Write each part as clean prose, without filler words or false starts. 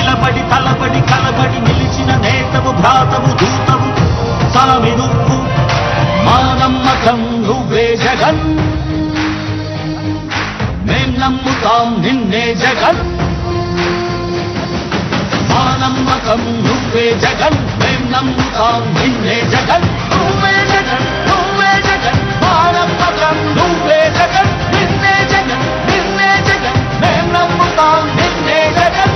నిలబడి తలబడి కలబడి నిలిచిన నేతవు భ్రాతవు దూతవు సామి నువ్వు మా నమ్మకం నువ్వే జగన్ మేం నమ్ముతాం నిన్నే జగన్ మా నమ్మకం నువ్వే జగన్ మేం నమ్ముతాం నిన్నే జగన్ నువ్వే జగన్ నువ్వే జగన్ మా నమ్మకం నువ్వే జగన్ నిన్నే జగన్ నిన్నే జగన్ మేం నమ్ముతాం నిన్నే జగన్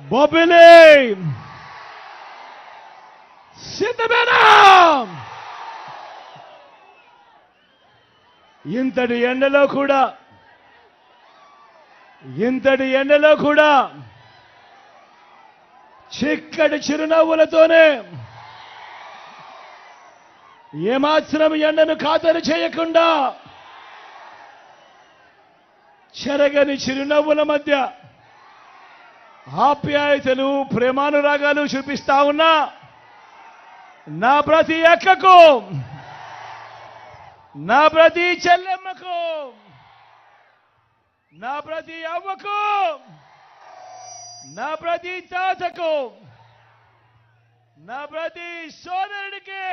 బొబ్బిలి సిద్ధమేనా? ఇంతటి ఎండలో కూడా చిక్కటి చిరునవ్వులతోనే ఏమాత్రం ఎండను ఖాతరు చేయకుండా చెరగని చిరునవ్వుల మధ్య ఆప్యాయతలు ప్రేమానురాగాలు చూపిస్తా ఉన్నా నా ప్రతి అక్కకు, నా ప్రతి చెల్లెమ్మకు, నా ప్రతి అవ్వకు, నా ప్రతి తాతకు, నా ప్రతి సోదరుడికి,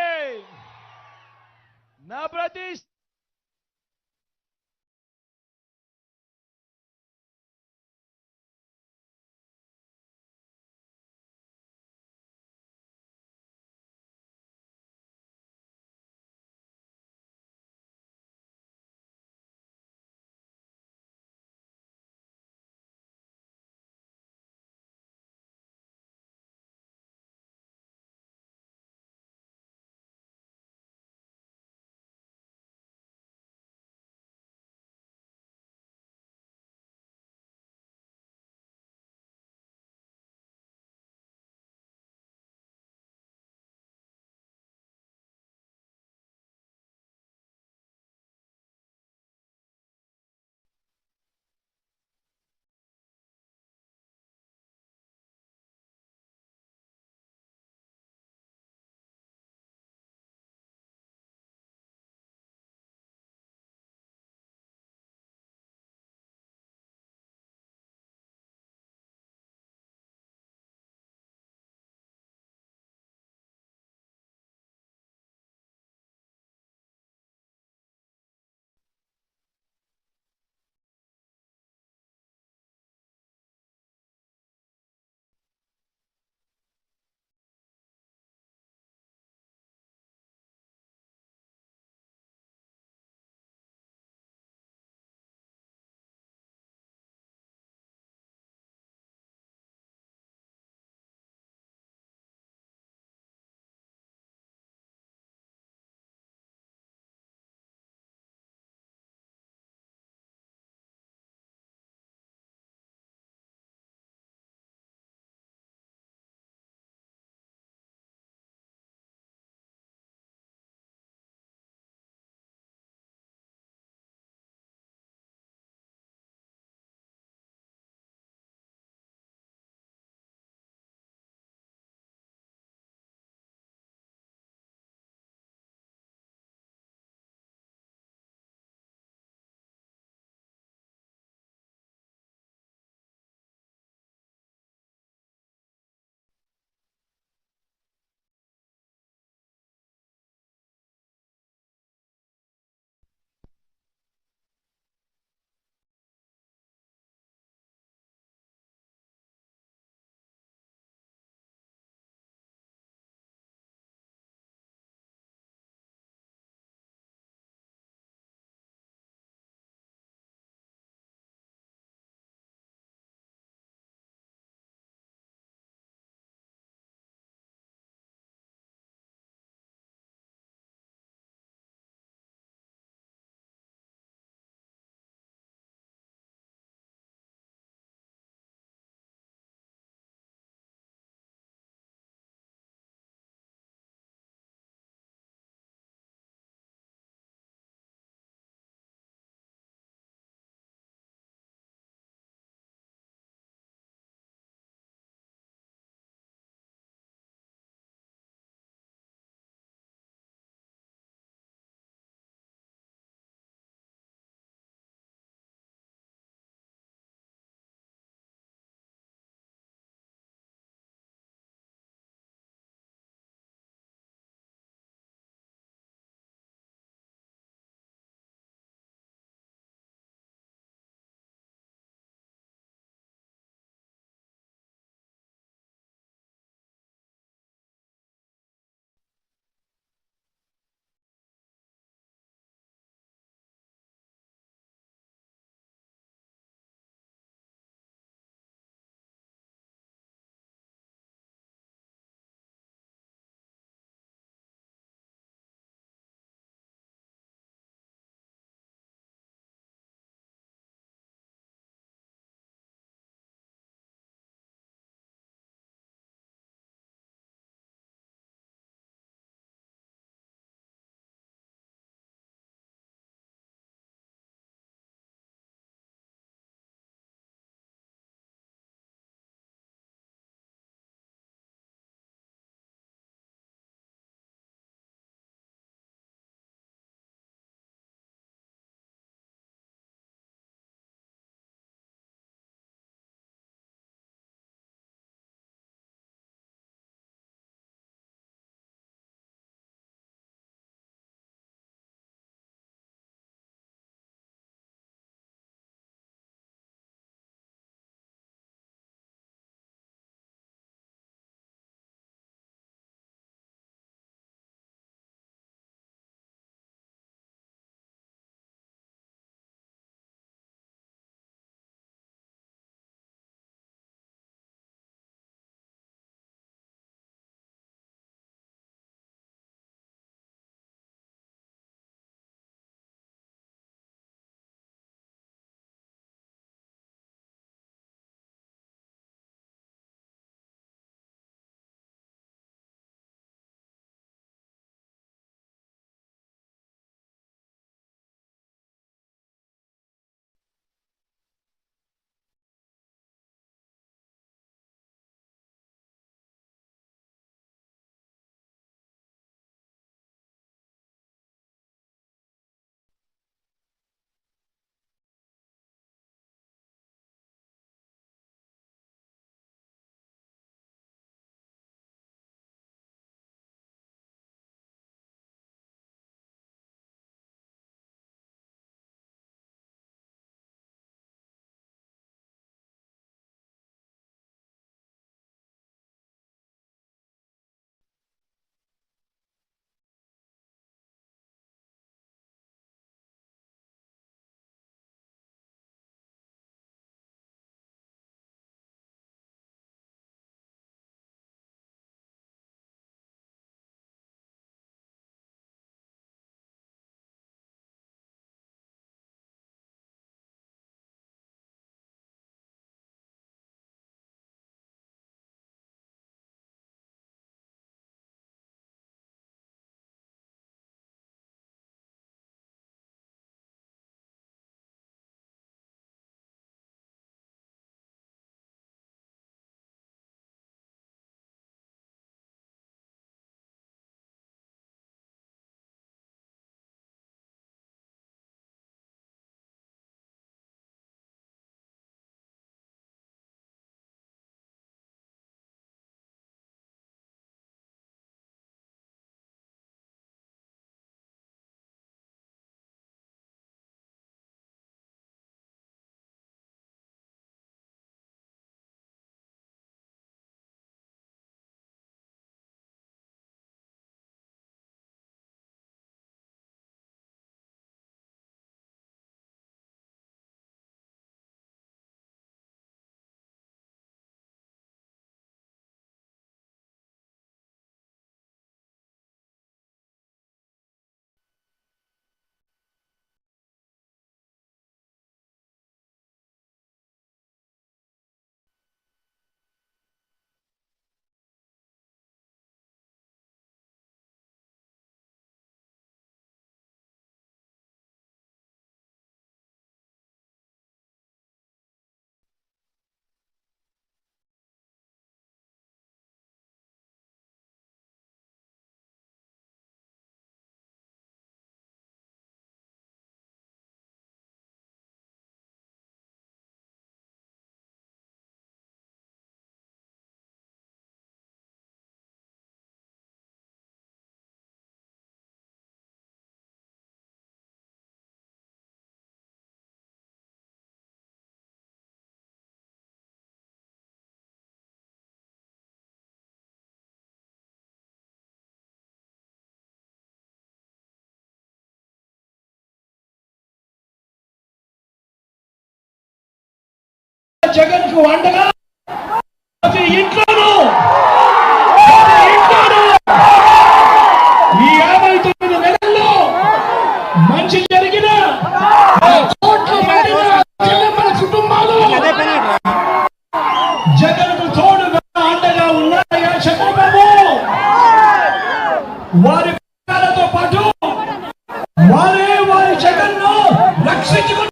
నా ప్రతి జగన్ కు అండగా ప్రతి ఇంట్లోనూ ఈ 59 నెలల్లో మంచి జరిగిన మన కుటుంబాలు జగన్ కు తోడుగా అండగా ఉన్నాయా చంద్రబాబు? వారి పిల్లలతో పాటు వారే వారి జగన్ ను రక్షించుకుంటారు.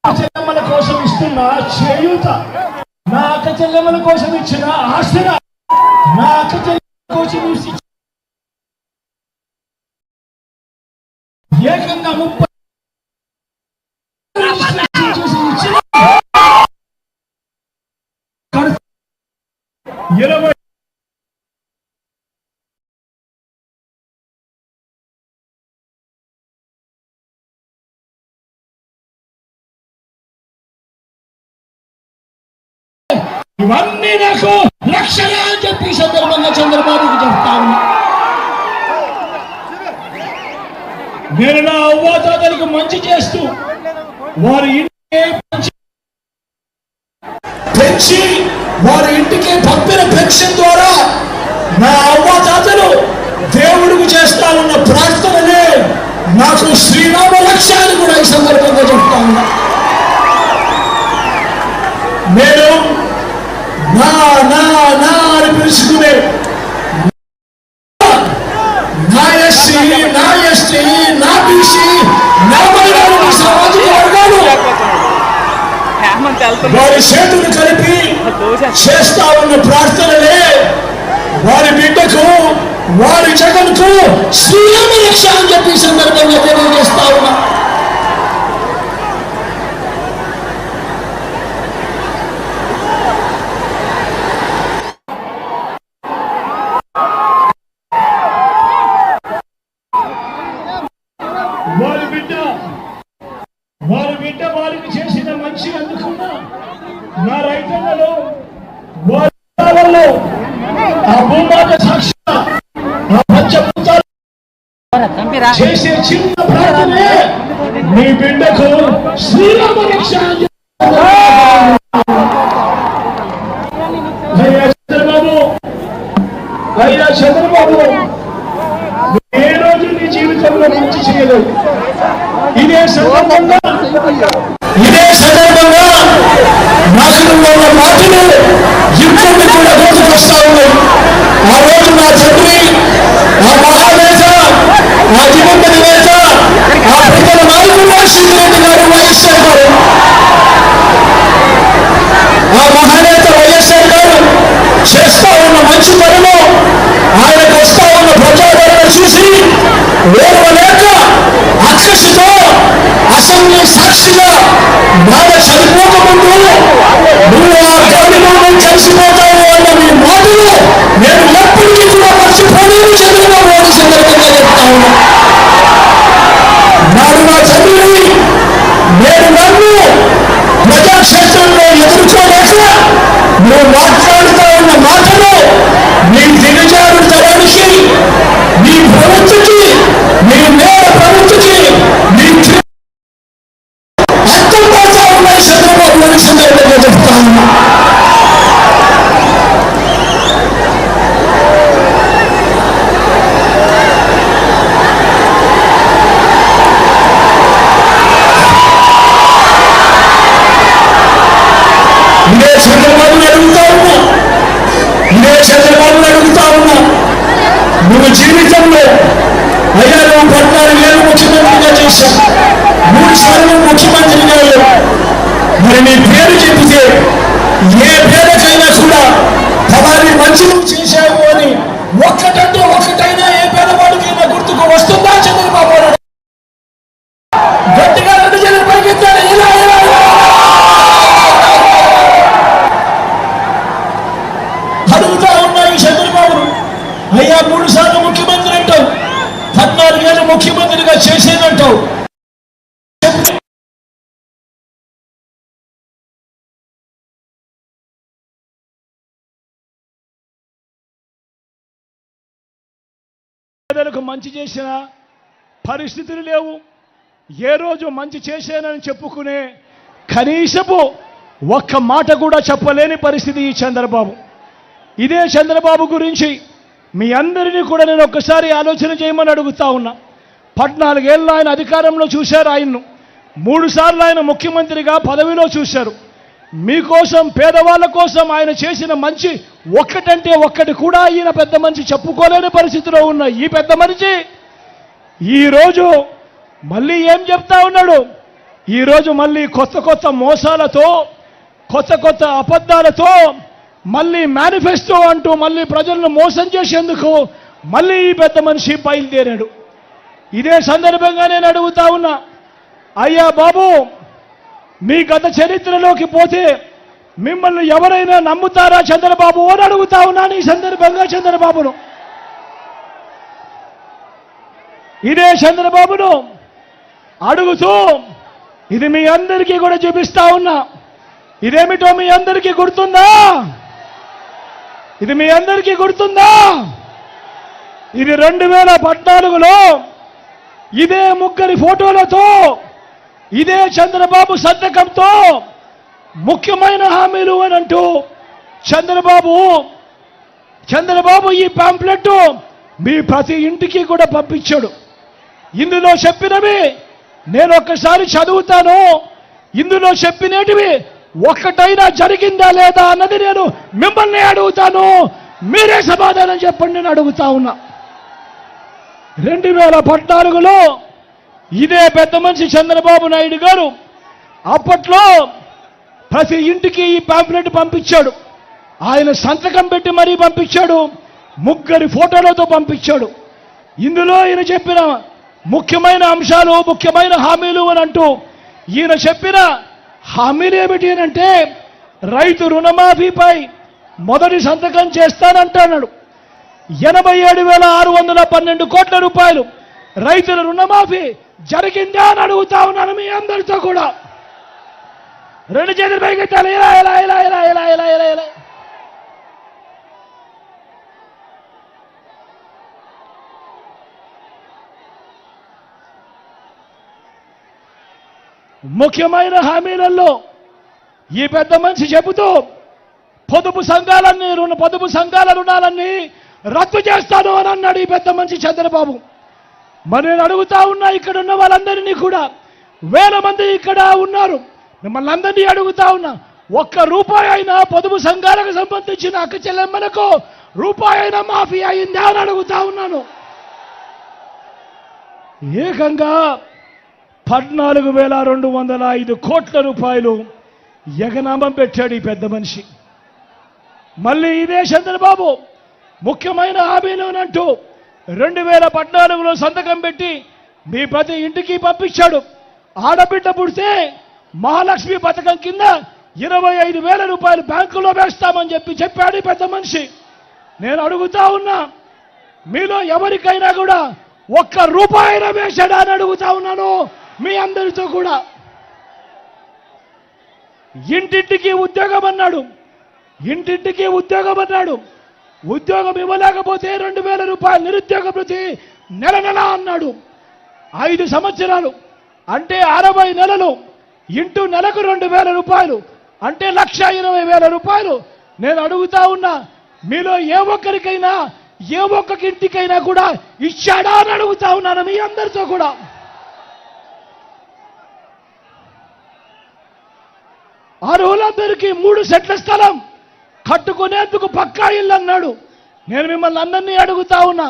చెల్లెమ్మల కోసం ఇస్తున్న చేయూత, నా అక్క చెల్లెమ్మల కోసం ఇచ్చిన ఆసరా, నా అక్క చెల్లెమ్మల కోసం ఏకంగా 30 20 ఇవన్నీ నాకు లక్షలే అని చెప్పి సందర్భంగా చంద్రబాబుకి చెప్తా ఉన్నా. నేను నా అవ్వాతాతలకు మంచి చేస్తూ వారి ఇంటికే పెంచి వారి ఇంటికి పంపిన పెన్షన్ ద్వారా నా అవ్వాతాతలు దేవుడికి చేస్తా ఉన్న ప్రార్థనలే నాకు శ్రీరామ లక్ష్యాన్ని కూడా ఈ సందర్భంగా చెప్తా ఉన్నా. నేను నా నా నా అని పిలుచుకునే నా ఎస్సీ, నా ఎస్టీ, నా బీసీ, నా మైనారిటీ సామాజిక వర్గాలు వారి చేతులు కలిపి చేస్తా ఉన్న ప్రార్థనలే వారి బిడ్డకు, వారి జగన్కు శ్రీరామ రక్ష అని చెప్పి సందర్భంగా తెలియజేస్తా ఉన్నా. వారి బిడ్డ వారికి చేసిన మంచి అందుకున్నా నా రైతన్నలో ఆ భూమాత సాక్షి ఆ పంచభూతాలు చేసే చిన్న ప్రార్థనే మీ బిడ్డకు శ్రీరామ రక్ష. అయ్యా చంద్రబాబు, ఏ రోజు నీ జీవితంలో మంచి చేయలేదు. ఇదే సందర్భంగా నాకు ఉన్న మాటలు ఇప్పుడు కూడా గుర్తుకొస్తా ఉన్నాయి. ఆ రోజు నా తండ్రి, ఆ మహానేత, ఆ దివంగత నేత, ఆ ప్రజల నాయకుడు రాజశేఖర రెడ్డి గారు, వైఎస్ఆర్ గారు, ఆ మహానేత వైఎస్ఆర్ గారు చేస్తా ఉన్న మంచి పనులు, ఆయనకు వస్తా ఉన్న ప్రజాదరణ చూసి ఓర్వలేక అక్కసుతో అసెంబ్లీ సాక్షిగా బాధ చనిపోకముందు నువ్వు ఆ గాలిలో కలిసిపోతావు అన్న మీ మాటలు నేను ఎప్పటికీ కూడా మర్చిపోలేను. చంద్రబాబు నాయుడు సందర్భంగా చెప్తా ఉన్నా. నాడు నా తండ్రిని నేను నన్ను ప్రజాక్షేత్రంలో ఎదుర్కోలేక నువ్వు మాట్లాడుతూ ఉన్న మాటలు నీ దిగజారు తరానికి, నీ ప్రవృత్తికి, నీ నేర ప్రవృత్తికి, నీ అర్థం పోతా ఉన్నాయి. చంద్రబాబు నాయుడు సందర్భంగా చెప్తా ఉన్నా. ఇదే చంద్రబాబుని అడుగుతా ఉన్నా, ఇదే చంద్రబాబుని అడుగుతా ఉన్నా, నువ్వు జీవితంలో అయ్యా నువ్వు 14 ఏళ్ళు ముఖ్యమంత్రిగా చేశావు, 3 సార్లు ముఖ్యమంత్రిగా అయ్యావు. మరి నీ పేరు చెబితే ఏ పేదకైనా కూడా ఫలాని మంచి నువ్వు చేశావు అని ఒక్కటంటే ఒక్కటైనా ఏ పేదవాడికైనా గుర్తుకు వస్తుందా చంద్రబాబు? గట్టిగా 2 చేతులు పైకెత్తాడు. ఇలా ఇలా అడుగుతా ఉన్నాయి చంద్రబాబు. అయ్యా 3 సార్లు ముఖ్యమంత్రి అంటావు, 14 ఏళ్ళు ముఖ్యమంత్రిగా చేసేదంటావు. పేదలకు మంచి చేసిన పరిస్థితులు లేవు. ఏ రోజు మంచి చేశానని చెప్పుకునే కనీసపు ఒక్క మాట కూడా చెప్పలేని పరిస్థితి ఈ చంద్రబాబు. ఇదే చంద్రబాబు గురించి మీ అందరినీ కూడా నేను ఒక్కసారి ఆలోచన చేయమని అడుగుతా ఉన్నా. 14 ఏళ్ళు ఆయన అధికారంలో చూశారు, ఆయన్ను 3 సార్లు ఆయన ముఖ్యమంత్రిగా పదవిలో చూశారు. మీకోసం పేదవాళ్ళ కోసం ఆయన చేసిన మంచి ఒక్కటంటే ఒక్కటి కూడా ఈయన పెద్ద మనిషి చెప్పుకోలేని పరిస్థితిలో ఉన్న ఈ పెద్ద మనిషి ఈరోజు మళ్ళీ ఏం చెప్తా ఉన్నాడు? ఈరోజు మళ్ళీ కొత్త కొత్త మోసాలతో, కొత్త కొత్త అబద్ధాలతో, మళ్ళీ మేనిఫెస్టో అంటూ మళ్ళీ ప్రజలను మోసం చేసేందుకు మళ్ళీ ఈ పెద్ద మనిషి బయలుదేరాడు. ఇదే సందర్భంగా నేను అడుగుతా ఉన్నా, అయ్యా బాబు, మీ గత చరిత్రలోకి పోతే మిమ్మల్ని ఎవరైనా నమ్ముతారా చంద్రబాబు అని అడుగుతా ఉన్నాను ఈ సందర్భంగా చంద్రబాబును. ఇదే చంద్రబాబును అడుగుతూ ఇది మీ అందరికీ కూడా చూపిస్తా ఉన్నా. ఇదేమిటో మీ అందరికీ గుర్తుందా? ఇది మీ అందరికీ గుర్తుందా? ఇది 2014లో ఇదే ముగ్గురి ఫోటోలతో, ఇదే చంద్రబాబు సంతకంతో ముఖ్యమైన హామీలు అని అంటూ చంద్రబాబు ఈ పాంప్లెట్ మీ ప్రతి ఇంటికి కూడా పంపించాడు. ఇందులో చెప్పినవి నేను ఒక్కసారి చదువుతాను. ఇందులో చెప్పినటివి ఒక్కటైనా జరిగిందా లేదా అన్నది నేను మిమ్మల్ని అడుగుతాను, మీరే సమాధానం చెప్పండి నేను అడుగుతా ఉన్నా. 2014లో ఇదే పెద్ద మనిషి చంద్రబాబు నాయుడు గారు అప్పట్లో ప్రతి ఇంటికి ఈ పాంప్లెట్ పంపించాడు. ఆయన సంతకం పెట్టి మరీ పంపించాడు, ముగ్గురి ఫోటోలతో పంపించాడు. ఇందులో ఈయన చెప్పిన ముఖ్యమైన అంశాలు, ముఖ్యమైన హామీలు అని అంటూ ఈయన చెప్పిన హామీలు ఏమిటి అంటే రైతు రుణమాఫీపై మొదటి సంతకం చేస్తానంటున్నాడు. 87,612 కోట్ల రూపాయలు రైతుల రుణమాఫీ జరిగిందా అని అడుగుతా ఉన్నాను మీ అందరితో కూడా. 2 చేతులు పైకెత్తాలి. ఇలా ఇలా ఇలా ఇలా ఇలా ఇలా ఇలా ఇలా ముఖ్యమైన హామీలలో ఈ పెద్ద మనిషి చెబుతూ పొదుపు సంఘాల రుణాలన్నీ రద్దు చేస్తాను అని అన్నాడు ఈ పెద్ద మనిషి చంద్రబాబు. మరి నేను అడుగుతా ఉన్నా, ఇక్కడ ఉన్న వాళ్ళందరినీ కూడా, 1000 మంది ఇక్కడ ఉన్నారు, మిమ్మల్ని అందరినీ అడుగుతా ఉన్నా, ₹1 అయినా పొదుపు సంఘాలకు సంబంధించిన అక్క చెల్లెమ్మలకు రూపాయి అయినా మాఫీ అయిందా అని అడుగుతా ఉన్నాను. ఏకంగా 14,205 కోట్ల రూపాయలు ఎగనామం పెట్టాడు ఈ పెద్ద మనిషి. మళ్ళీ ఇదే చంద్రబాబు ముఖ్యమైన హామీలు అంటూ 2014లో సంతకం పెట్టి మీ ప్రతి ఇంటికి పంపించాడు. ఆడబిడ్డ పుడితే మహాలక్ష్మి పథకం కింద 25,000 రూపాయలు బ్యాంకులో వేస్తామని చెప్పాడు ఈ పెద్ద మనిషి. నేను అడుగుతా ఉన్నా, మీలో ఎవరికైనా కూడా ₹1 అయినా వేశాడా అని అడుగుతా ఉన్నాను మీ అందరితో కూడా. ఇంటింటికి ఉద్యోగం అన్నాడు, ఇంటింటికి ఉద్యోగం అన్నాడు. ఉద్యోగం ఇవ్వలేకపోతే 2,000 రూపాయలు నిరుద్యోగ భృతి నెల నెల అన్నాడు. 5 సంవత్సరాలు అంటే 60 నెలలు ఇంటూ నెలకు 2,000 రూపాయలు అంటే 1,20,000 రూపాయలు. నేను అడుగుతా ఉన్నా, మీలో ఏ ఒక్కరికైనా ఏ ఒక్క ఇంటికైనా కూడా ఇచ్చాడా అని అడుగుతా ఉన్నాను మీ అందరితో కూడా. అర్హులందరికీ 3 సెంట్ల స్థలం కట్టుకునేందుకు పక్కా ఇల్లు అన్నాడు. నేను మిమ్మల్ని అందరినీ అడుగుతా ఉన్నా,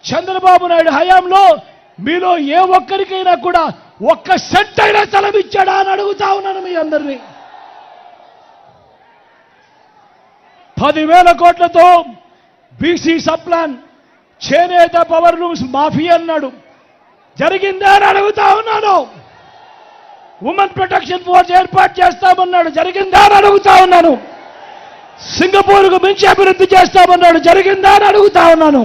చంద్రబాబు నాయుడు హయాంలో మీలో ఏ ఒక్కరికైనా కూడా 1 సెంట్ అయినా స్థలం ఇచ్చాడా అని అడుగుతా ఉన్నాను మీ అందరినీ. 10,000 కోట్లతో బీసీ సప్లాన్, చేనేత పవర్ లూమ్స్ మాఫీ అన్నాడు. జరిగిందా అని అడుగుతా ఉన్నాను. ఉమెన్ ప్రొటెక్షన్ ఫోర్స్ ఏర్పాటు చేస్తామన్నాడు. జరిగిందా అని అడుగుతా ఉన్నాను. సింగపూర్కు మించి అభివృద్ధి చేస్తామన్నాడు. జరిగిందా అని అడుగుతా ఉన్నాను.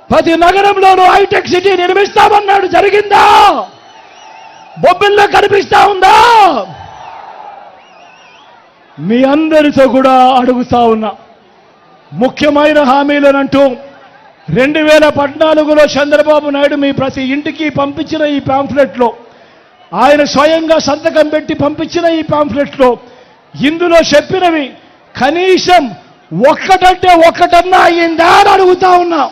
ప్రతి నగరంలోనూ హైటెక్ సిటీ నిర్మిస్తామన్నాడు. జరిగిందా? బొబ్బిల్లో కనిపిస్తా ఉందా? మీ అందరితో కూడా అడుగుతా ఉన్నా, ముఖ్యమైన హామీలనంటూ 2014లో చంద్రబాబు నాయుడు మీ ప్రతి ఇంటికి పంపించిన ఈ పాంఫ్లెట్లో, ఆయన స్వయంగా సంతకం పెట్టి పంపించిన ఈ పాంఫ్లెట్లో ఇందులో చెప్పినవి కనీసం ఒక్కటంటే ఒక్కటన్నా అయ్యిందా అని అడుగుతా ఉన్నా.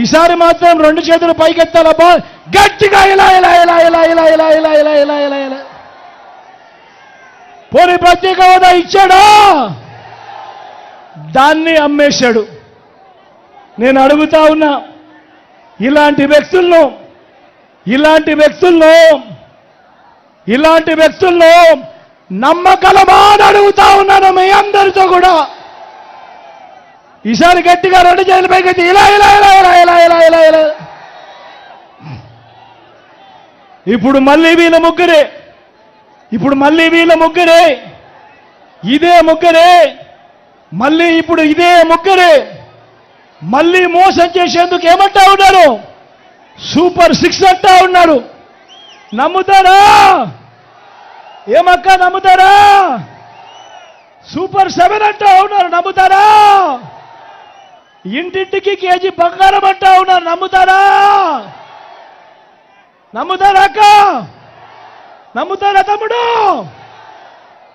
ఈసారి మాత్రం 2 చేతులు పైకెత్తాలబ్బా, గట్టిగా ఇలా ఇలా ఇలా ఇలా ఇలా ఇలా ఇలా ఇలా ఇలా ఇలా ఇలా. పోనీ ప్రత్యేక హోదా ఇచ్చాడా? దాన్ని అమ్మేశాడు. నేను అడుగుతా ఉన్నా, ఇలాంటి వ్యక్తుల్లో నమ్మకలమా అని అడుగుతా ఉన్నాను మీ అందరితో కూడా. ఈసారి గట్టిగా 2 చేతుల పైకి ఇలా ఇలా ఇలా ఇలా ఇలా ఇలా ఇలా ఇలా. ఇప్పుడు మళ్ళీ వీళ్ళ ముగ్గురే, ఇదే ముగ్గురే, మళ్ళీ ఇప్పుడు ఇదే ముగ్గురే మళ్ళీ మోసం చేసేందుకు ఏమంటా ఉన్నారు? సూపర్ 6 అంటా ఉన్నారు. నమ్ముతారా? ఏమక్క నమ్ముతారా? సూపర్ 7 అంటా ఉన్నారు. నమ్ముతారా? ఇంటింటికి కేజీ బంగారం అంటా ఉన్నారు. నమ్ముతారా? నమ్ముతారా అక్క? నమ్ముతారా తమ్ముడు?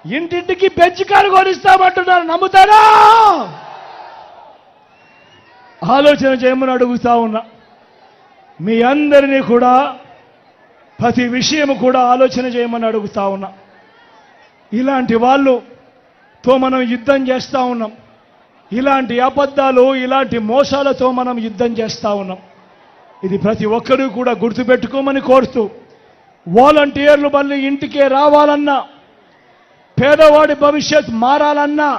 ఇంటింటికి పెంచి కారు కొనిస్తామంటున్నారు. నమ్ముతారా? ఆలోచన చేయమని అడుగుతా ఉన్నా. మీ అందరినీ కూడా ప్రతి విషయం కూడా ఆలోచన చేయమని అడుగుతా ఉన్నా. ఇలాంటి వాళ్ళతో మనం యుద్ధం చేస్తూ ఉన్నాం. ఇలాంటి అబద్ధాలు, ఇలాంటి మోసాలతో మనం యుద్ధం చేస్తూ ఉన్నాం. ఇది ప్రతి ఒక్కరూ కూడా గుర్తుపెట్టుకోమని కోరుతూ, వాలంటీర్లు మళ్ళీ ఇంటికే రావాలన్నా, పేదవాడి భవిష్యత్ మారాలన్నా,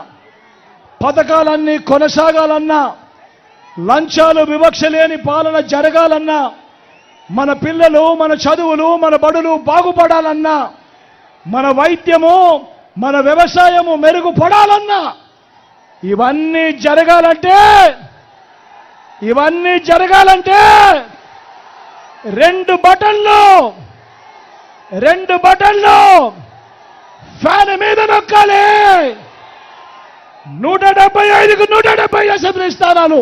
పథకాలన్నీ కొనసాగాలన్నా, లంచాలు వివక్ష లేని పాలన జరగాలన్నా, మన పిల్లలు, మన చదువులు, మన బడులు బాగుపడాలన్నా, మన వైద్యము, మన వ్యవసాయము మెరుగుపడాలన్నా, ఇవన్నీ జరగాలంటే 2 బటన్లు ఫ్యాన్ మీద నొక్కాలి. 175కు 170 అసెంబ్లీ స్థానాలు,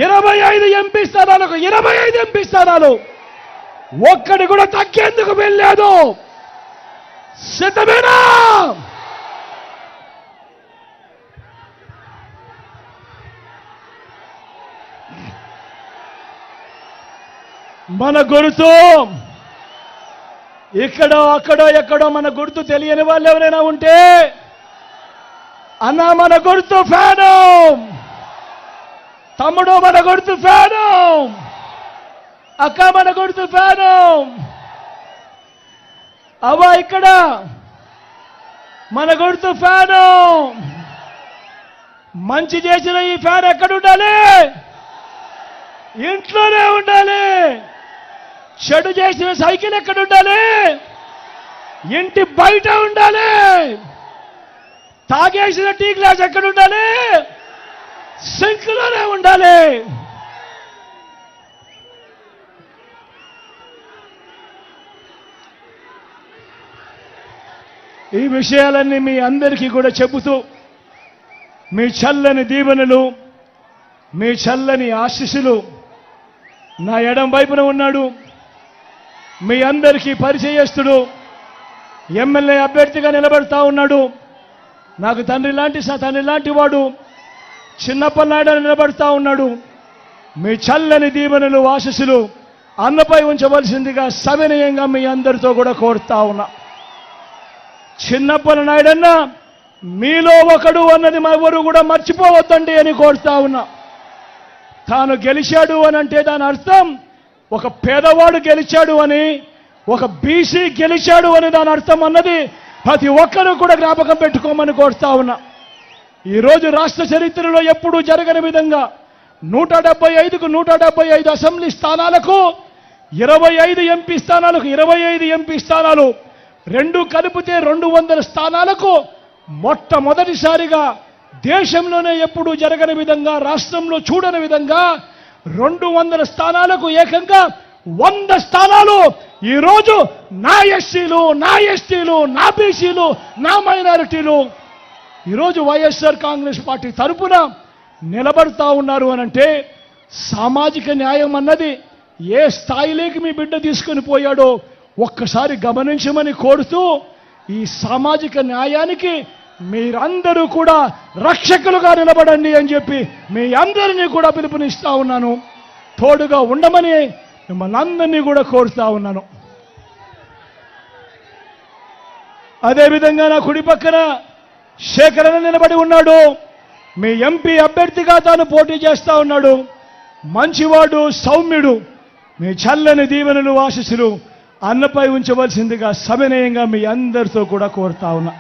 25 ఎంపీ స్థానాలకు 25 ఎంపీ స్థానాలు, ఒక్కడి కూడా తగ్గేందుకు వెళ్ళలేదు. సిద్ధమేనా? మన గుర్తు ఇక్కడో అక్కడో ఎక్కడో మన గుర్తు తెలియని వాళ్ళు ఎవరైనా ఉంటే, అన్నా మన గుర్తు ఫ్యాను, తమ్ముడు మన గుర్తు ఫ్యాను, అక్క మన గుర్తు ఫ్యాను, అవ్వ ఇక్కడ మన గుర్తు ఫ్యాను. మంచి చేసిన ఈ ఫ్యాన్ ఎక్కడ ఉండాలి? ఇంట్లోనే ఉండాలి. చెడు చేసిన సైకిల్ ఎక్కడ ఉండాలి? ఇంటి బయట ఉండాలి. తాగేసిన టీ గ్లాస్ ఎక్కడ ఉండాలి? సింక్లోనే ఉండాలి. ఈ విషయాలన్నీ మీ అందరికీ కూడా చెబుతూ, మీ చల్లని దీవెనలు, మీ చల్లని ఆశీస్సులు నా ఎడం వైపున ఉన్నాడు. మీ అందరికీ పరిచయస్తుడు, ఎమ్మెల్యే అభ్యర్థిగా నిలబడతా ఉన్నాడు. నాకు తండ్రి లాంటి వాడు చిన్నప్పనాయుడు నిలబడతా ఉన్నాడు. మీ చల్లని దీవెనలు, ఆశీస్సులు అన్నపై ఉంచవలసిందిగా సవినయంగా మీ అందరితో కూడా కోరుతా ఉన్నా. చిన్నప్పల నాయుడన్న మీలో ఒకడు అన్నది ఎవరు కూడా మర్చిపోవద్దండి అని కోరుతా ఉన్నా. తాను గెలిచాడు అని అంటే దాని అర్థం ఒక పేదవాడు గెలిచాడు అని, ఒక బీసీ గెలిచాడు అని దాని అర్థం అన్నది ప్రతి ఒక్కరూ కూడా జ్ఞాపకం పెట్టుకోమని కోరుతా ఉన్నా. ఈరోజు రాష్ట్ర చరిత్రలో ఎప్పుడూ జరగని విధంగా 175కు 175 అసెంబ్లీ స్థానాలకు 25 ఎంపీ స్థానాలకు 25 ఎంపీ స్థానాలు రెండు కలిపితే 200 స్థానాలకు మొట్టమొదటిసారిగా దేశంలోనే ఎప్పుడూ జరగని విధంగా, రాష్ట్రంలో చూడని విధంగా 200 స్థానాలకు ఏకంగా 100 స్థానాలు ఈరోజు నా ఎస్సీలు, నా ఎస్టీలు, నా బీసీలు, నా మైనారిటీలు ఈరోజు వైఎస్ఆర్ కాంగ్రెస్ పార్టీ తరపున నిలబడతా ఉన్నారు అనంటే సామాజిక న్యాయం అన్నది ఏ స్థాయిలోకి మీ బిడ్డ తీసుకొని పోయాడో ఒక్కసారి గమనించమని కోరుతూ, ఈ సామాజిక న్యాయానికి మీరందరూ కూడా రక్షకులుగా నిలబడండి అని చెప్పి మీ అందరినీ కూడా పిలుపునిస్తా ఉన్నాను. తోడుగా ఉండమని మిమ్మల్ని అందరినీ కూడా కోరుతా ఉన్నాను. అదేవిధంగా నా కుడి పక్కన శేఖరణ నిలబడి ఉన్నాడు. మీ ఎంపీ అభ్యర్థిగా తాను పోటీ చేస్తా ఉన్నాడు. మంచివాడు, సౌమ్యుడు. మీ చల్లని దీవెనలు, ఆశీస్సులు అన్నపై ఉంచవలసిందిగా సవినయంగా మీ అందరితో కూడా కోరుతా ఉన్నా.